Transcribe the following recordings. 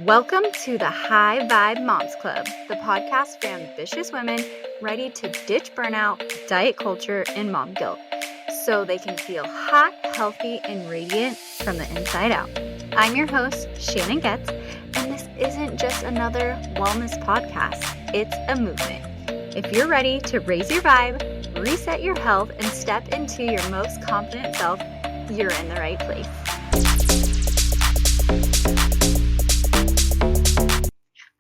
Welcome to the High Vibe Moms Club, the podcast for ambitious women ready to ditch burnout, diet culture, and mom guilt so they can feel hot, healthy, and radiant from the inside out. I'm your host, Shannon, and this isn't just another wellness podcast, it's a movement. If you're ready to raise your vibe, reset your health, and step into your most confident self, you're in the right place.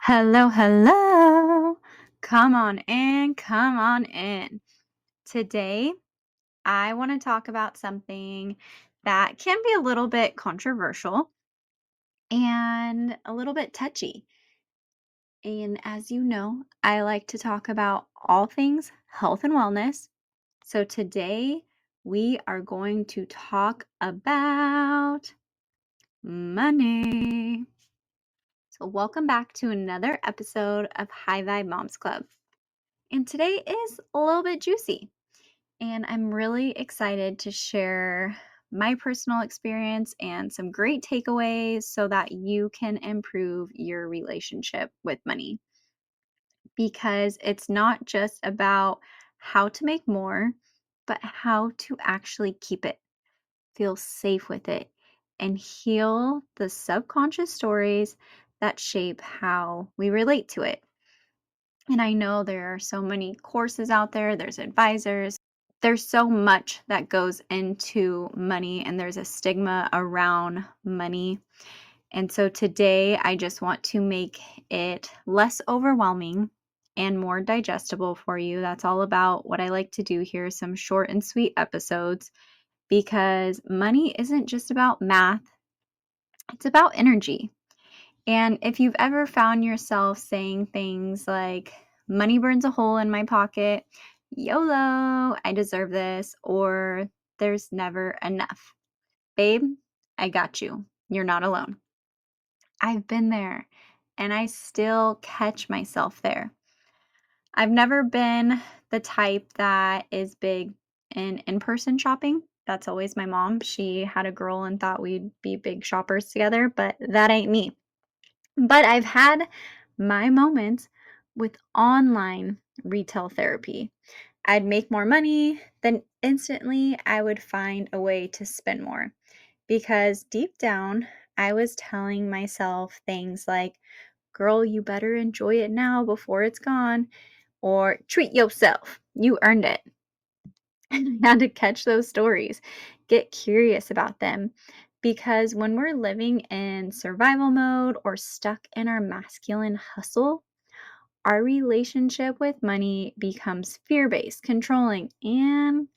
Hello. Come on in. Today, I want to talk about something that can be a little bit controversial and a little bit touchy. And as you know, I like to talk about all things health and wellness. So today, we are going to talk about money. So welcome back to another episode of High Vibe Moms Club. And today is a little bit juicy. And I'm really excited to share my personal experience and some great takeaways so that you can improve your relationship with money. Because it's not just about how to make more, but how to actually keep it, feel safe with it, and heal the subconscious stories that shape how we relate to it. And I know there are so many courses out there, there's advisors. There's so much that goes into money, and there's a stigma around money. And so today, I just want to make it less overwhelming and more digestible for you. That's all about what I like to do here, some short and sweet episodes, because money isn't just about math, it's about energy. And if you've ever found yourself saying things like, money burns a hole in my pocket, YOLO, I deserve this, or there's never enough. Babe, I got you. You're not alone. I've been there, and I still catch myself there. I've never been the type that is big in-person shopping. That's always my mom. She had a girl and thought we'd be big shoppers together, but that ain't me. But I've had my moments with online retail therapy. I'd make more money, then instantly I would find a way to spend more. Because deep down, I was telling myself things like, girl, you better enjoy it now before it's gone, or treat yourself, you earned it. And I had to catch those stories, get curious about them. Because when we're living in survival mode or stuck in our masculine hustle, our relationship with money becomes fear-based, controlling, and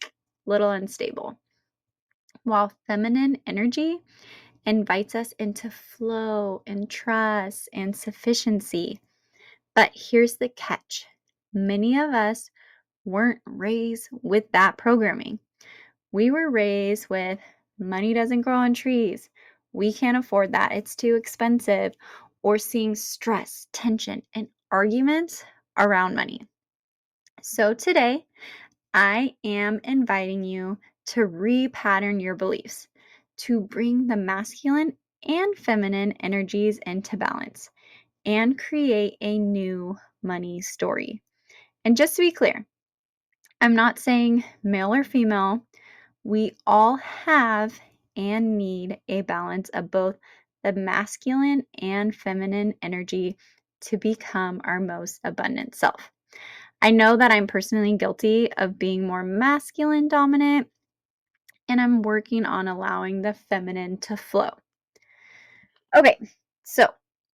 little unstable. While feminine energy invites us into flow and trust and sufficiency. But here's the catch. Many of us weren't raised with that programming. We were raised with money doesn't grow on trees. We can't afford that. It's too expensive. Or seeing stress, tension, and arguments around money. So today, I am inviting you to repattern your beliefs, to bring the masculine and feminine energies into balance, and create a new money story. And just to be clear, I'm not saying male or female. We all have and need a balance of both the masculine and feminine energy to become our most abundant self. I know that I'm personally guilty of being more masculine dominant, and I'm working on allowing the feminine to flow. Okay, so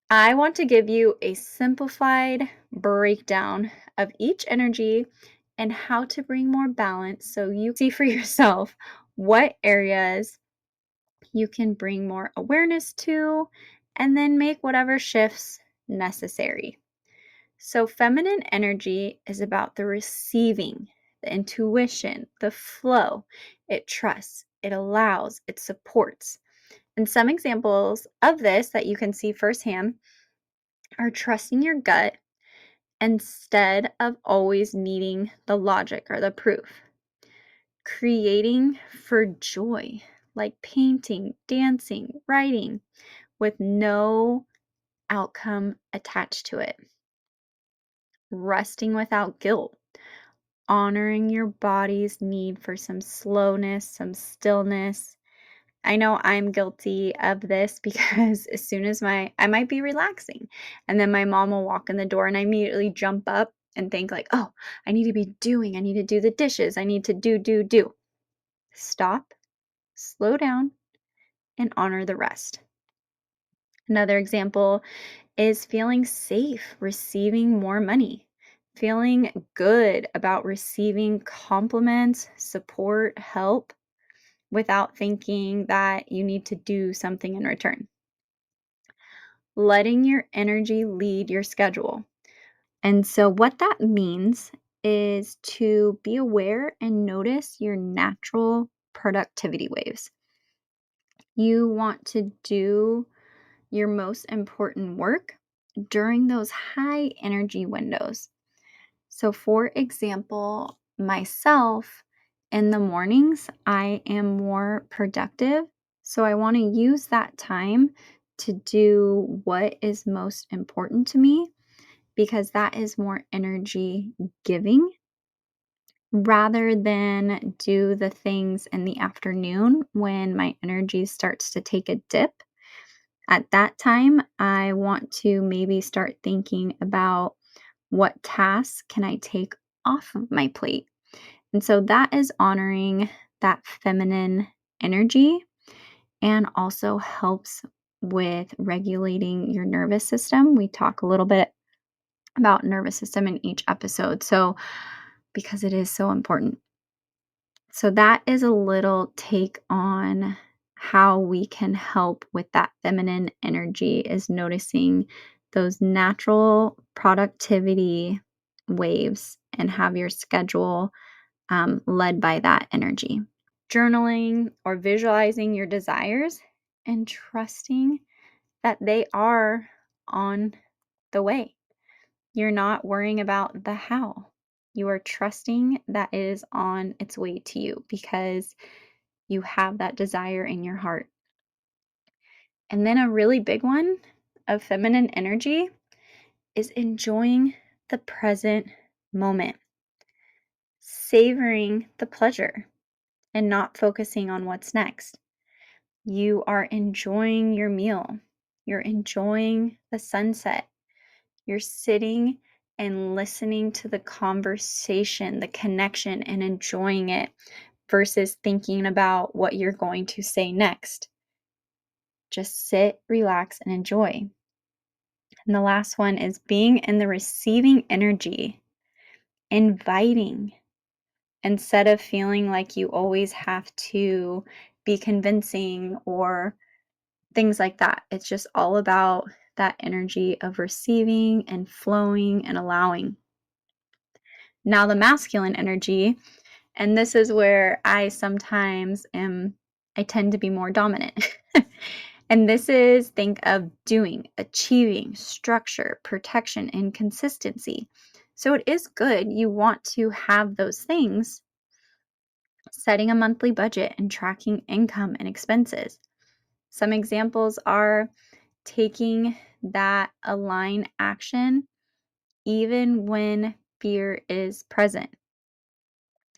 I want to give you a simplified breakdown of each energy and how to bring more balance so you see for yourself what areas you can bring more awareness to and then make whatever shifts necessary. So, feminine energy is about the receiving, the intuition, the flow. It trusts, it allows, it supports. And some examples of this that you can see firsthand are trusting your gut instead of always needing the logic or the proof. Creating for joy, like painting, dancing, writing, with no outcome attached to it. Resting without guilt, honoring your body's need for some slowness, some stillness. I know I'm guilty of this because as soon as I might be relaxing and then my mom will walk in the door and I immediately jump up and think like, "Oh, I need to be doing. I need to do the dishes. I need to do." Stop, slow down, and honor the rest. Another example is feeling safe receiving more money, feeling good about receiving compliments, support, help without thinking that you need to do something in return. Letting your energy lead your schedule. And so, what that means is to be aware and notice your natural productivity waves. You want to do your most important work during those high energy windows. So, for example, myself in the mornings, I am more productive. So, I want to use that time to do what is most important to me because that is more energy giving rather than do the things in the afternoon when my energy starts to take a dip. At that time, I want to maybe start thinking about what tasks can I take off of my plate. And so that is honoring that feminine energy and also helps with regulating your nervous system. We talk a little bit about nervous system in each episode. So because it is so important. So that is a little take on how we can help with that feminine energy is noticing those natural productivity waves and have your schedule led by that energy. Journaling or visualizing your desires and trusting that they are on the way. You're not worrying about the how. You are trusting that it is on its way to you because you have that desire in your heart. And then a really big one of feminine energy is enjoying the present moment, savoring the pleasure and not focusing on what's next. You are enjoying your meal. You're enjoying the sunset. You're sitting and listening to the conversation, the connection, and enjoying it versus thinking about what you're going to say next. Just sit, relax, and enjoy. And the last one is being in the receiving energy, inviting instead of feeling like you always have to be convincing or things like that. It's just all about that energy of receiving and flowing and allowing. Now, the masculine energy, and this is where I sometimes I tend to be more dominant. And this is think of doing, achieving, structure, protection, and consistency. So it is good. You want to have those things, setting a monthly budget and tracking income and expenses. Some examples are taking that align action even when fear is present.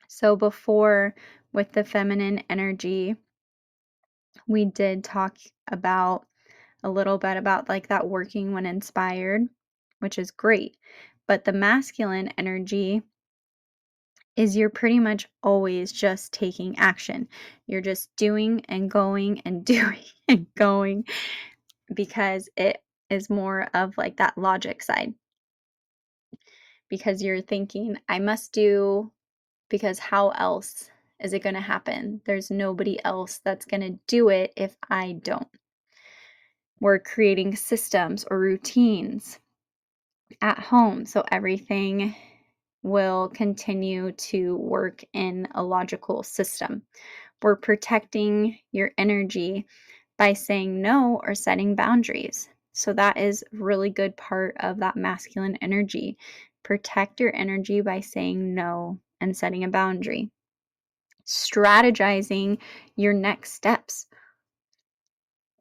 So before with the feminine energy, we did talk about a little bit about like that working when inspired, which is great. But the masculine energy is you're pretty much always just taking action. You're just doing and going and doing and going because it is more of like that logic side. Because you're thinking, I must do because how else is it going to happen? There's nobody else that's going to do it if I don't. We're creating systems or routines at home so everything will continue to work in a logical system. We're protecting your energy by saying no or setting boundaries. So that is really good part of that masculine energy. Protect your energy by saying no and setting a boundary. Strategizing your next steps.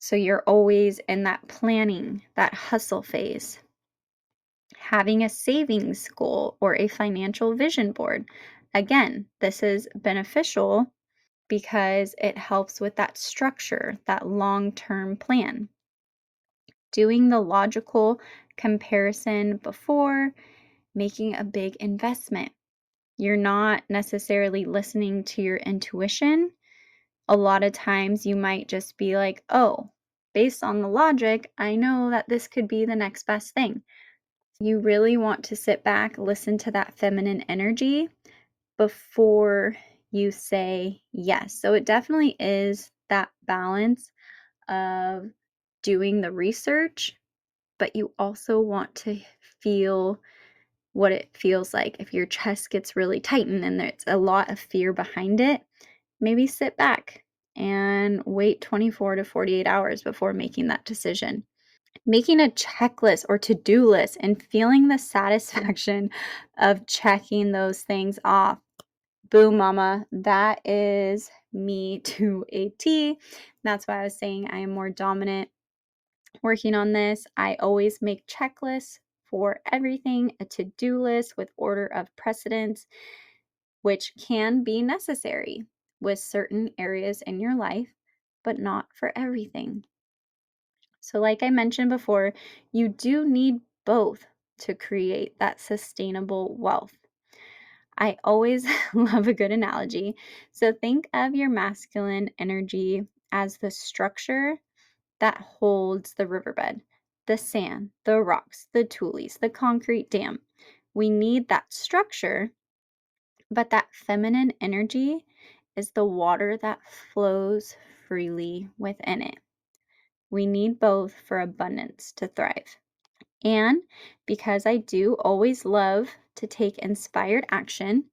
So you're always in that planning, that hustle phase. Having a savings goal or a financial vision board. Again, this is beneficial because it helps with that structure, that long-term plan. Doing the logical comparison before making a big investment. You're not necessarily listening to your intuition. A lot of times you might just be like, oh, based on the logic, I know that this could be the next best thing. You really want to sit back, listen to that feminine energy before you say yes. So it definitely is that balance of doing the research, but you also want to feel what it feels like. If your chest gets really tightened and there's a lot of fear behind it, maybe sit back and wait 24 to 48 hours before making that decision. Making a checklist or to-do list and feeling the satisfaction of checking those things off. Boom, mama. That is me to a T. That's why I was saying I am more dominant working on this. I always make checklists for everything, a to-do list with order of precedence, which can be necessary with certain areas in your life, but not for everything. So, like I mentioned before, you do need both to create that sustainable wealth. I always love a good analogy. So, think of your masculine energy as the structure that holds the riverbed, the sand, the rocks, the tules, the concrete dam. We need that structure, but that feminine energy is the water that flows freely within it. We need both for abundance to thrive. And because I do always love to take inspired action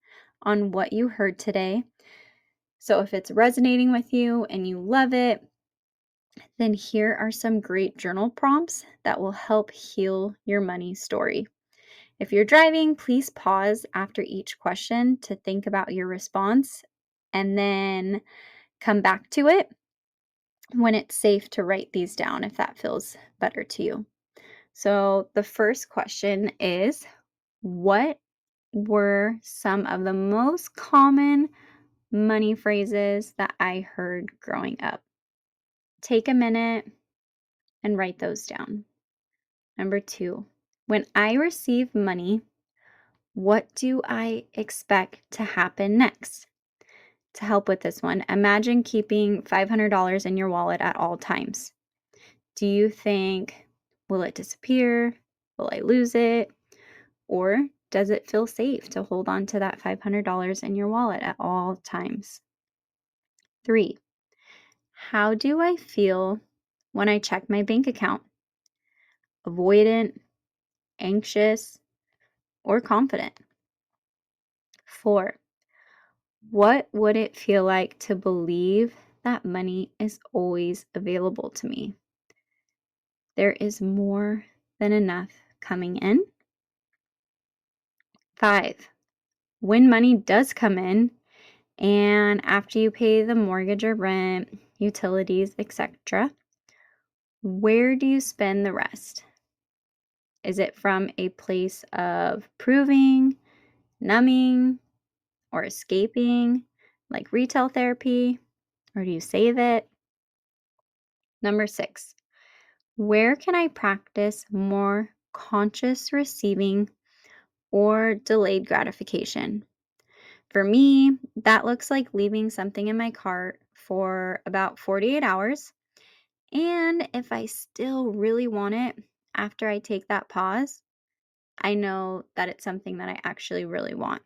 on what you heard today, so if it's resonating with you and you love it, then here are some great journal prompts that will help heal your money story. If you're driving, please pause after each question to think about your response and then come back to it when it's safe to write these down if that feels better to you. So, the first question is, what were some of the most common money phrases that I heard growing up? Take a minute and write those down. Number two, when I receive money, what do I expect to happen next? To help with this one, imagine keeping $500 in your wallet at all times. Do you think, will it disappear? Will I lose it? Or does it feel safe to hold on to that $500 in your wallet at all times? 3, how do I feel when I check my bank account? Avoidant, anxious, or confident? 4, what would it feel like to believe that money is always available to me? There is more than enough coming in. 5, when money does come in, and after you pay the mortgage or rent, utilities, etc., where do you spend the rest? Is it from a place of proving, numbing, or escaping, like retail therapy? Or do you save it? Number 6, where can I practice more conscious receiving or delayed gratification? For me, that looks like leaving something in my cart for about 48 hours. And if I still really want it after I take that pause, I know that it's something that I actually really want.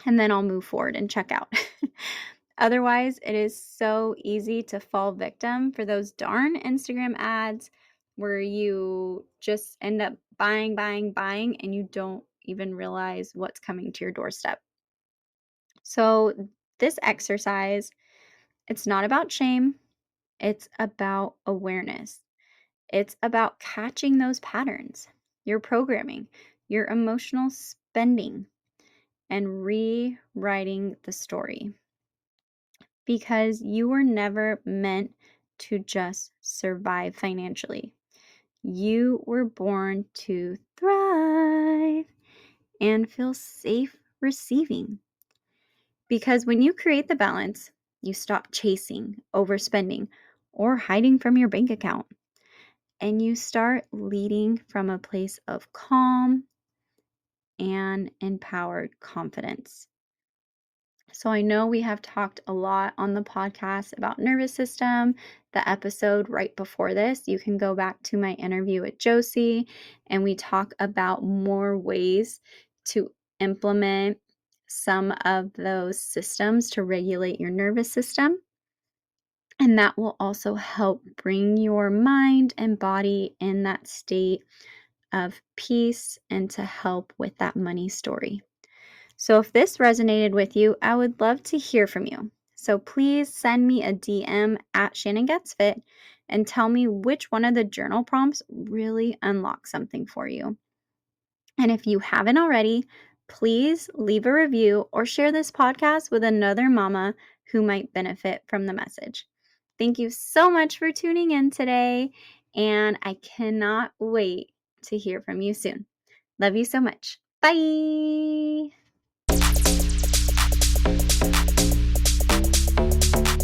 And then I'll move forward and check out. Otherwise, it is so easy to fall victim for those darn Instagram ads where you just end up buying, buying, buying, and you don't even realize what's coming to your doorstep. So, this exercise, it's not about shame, it's about awareness. It's about catching those patterns, your programming, your emotional spending, and rewriting the story. Because you were never meant to just survive financially. You were born to thrive and feel safe receiving. Because when you create the balance, you stop chasing, overspending, or hiding from your bank account. And you start leading from a place of calm and empowered confidence. So I know we have talked a lot on the podcast about nervous system. The episode right before this, you can go back to my interview with Josie, and we talk about more ways to implement some of those systems to regulate your nervous system. And that will also help bring your mind and body in that state of peace and to help with that money story. So if this resonated with you, I would love to hear from you. So please send me a DM at Shannon Gets Fit and tell me which one of the journal prompts really unlocks something for you. And if you haven't already, please leave a review or share this podcast with another mama who might benefit from the message. Thank you so much for tuning in today, and I cannot wait to hear from you soon. Love you so much. Bye.